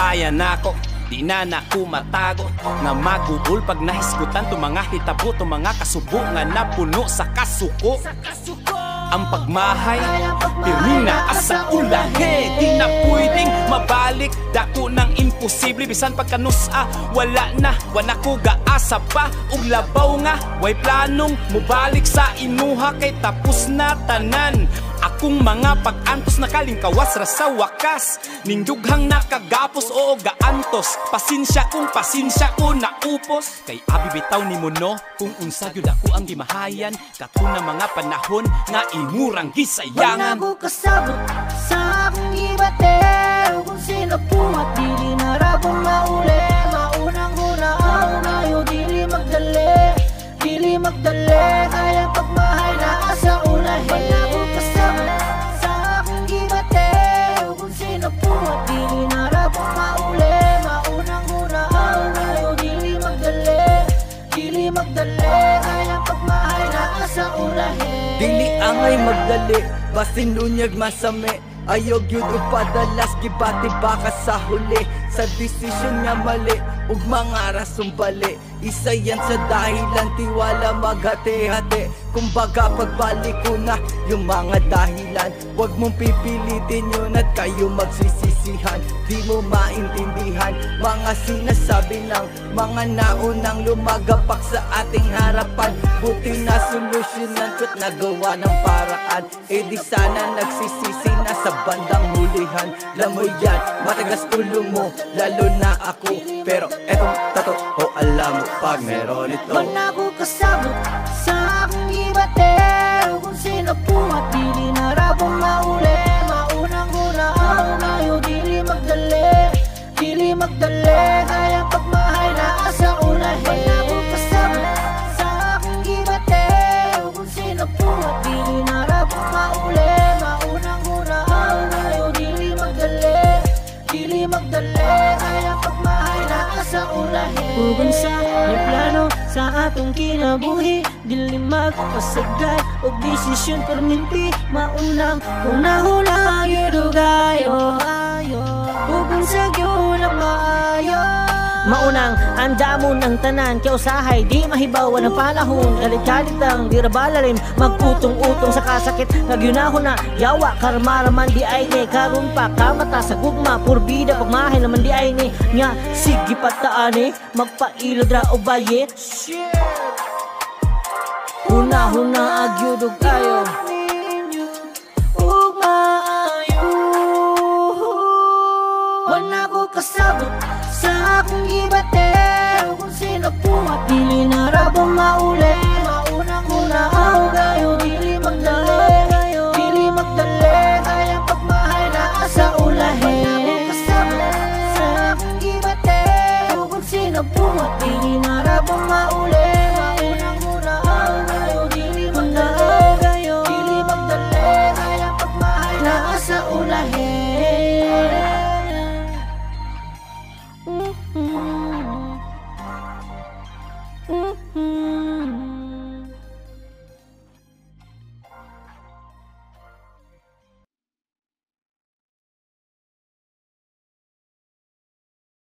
kabayan ako. Di na naku matago nga maguul pag nahisgutan to mga hitabo, to mga kasubo nga napuno sa kasuko. Ang pagmahay, pirmina asa ulahe. Di na pwedeng mabalik, dako ng imposible. Bisan pagkanusa, wala ko gaasa pa. Ug labaw nga, way planong mubalik sa inuha. Kay tapos na tanan akong mga pag-antos, nakalingkawas ra sa wakas. Ning dughang nakagapos, oo gaantos. Pasensya ko naupos. Kay abi bitaw ni mo no, kung unsa gyud ako ang gimahayan. Katuna mga panahon nga imurang gisayangan. Wala ko kasabot sa akong ibatero. Kung sino pumat, dili na rabong mauli. Maunang hunaaw ngayon, dili magdali. Kaya pagmahay na asa ulahe. Wala ko kasabot sa akong ibatero. Kung sino pumat, dili na rabong mauli. Maunang hunaaw ngayon, dili magdali. Kaya pagmahay na asa ulahe. Dili angay magdali, basin lunyag masame. Ayaw gyud padalas gibati baka sa huli. Sa desisyon nga mali, ug mga rasong bali. Isa yan sa dahilan, tiwala maghati-hati. Kumbaga pagbalik ko na yung mga dahilan. Huwag mong pipilitin yun at kayo magsisisihan. Di mo maintindihan mga sinasabi ng mga naunang lumagapak sa ating harapan. Buti na solusyonan ko't nagawa ng paraan. E di sana nagsisisi na sa bandang hulihan. Lamoy yan, matagas ulo mo, lalo na ako. Pero etong totoo, alam mo pag meron ito. Wala ko kasabot sa akong ibatero. Kung sino pumat, dili na rabong mauli. Maunang hunaaw ngayon, dili magdali. Kaya pagmahay na asa ulahe. Wala ko kasabot sa akong ibatero. Kung sino pumat, dili na rabong mauli. Maunang hunaaw ngayon, dili magdali. Kaya pagmahay na asa ulahe. Uban sa may plano sa atong kinabuhi, dili magpasagay o desisyon perminti. Maunang hunahuna yudugayo ayo. Uban sa gyulak maayo. Maunang andamon ng tanan, kaya usahay di mahibaw ng panahon. Galit-galit lang, di rabalalim, magputong-utong sa kasakit. Nagyunahon na, yawa, karmaraman di ay ni. Karun pa, kamata sa gugma, purbida, pagmahay naman di ay ni. Nga, sige pataani, magpailad ra o baye. Huna-huna agyudog tayo. Wala ko kasabot sa akong ibatero. Kung sino pumat, dili na rabong mauli. Maunang hunaaw ngayon, dili magdali. Kaya pagmahay na asa ulahe. Wala ko kasabot sa akong ibatero. Kung sino pumat, dili na rabong mauli. Maunang hunaaw ngayon, dili magdali. Kaya pagmahay na asa ulahe.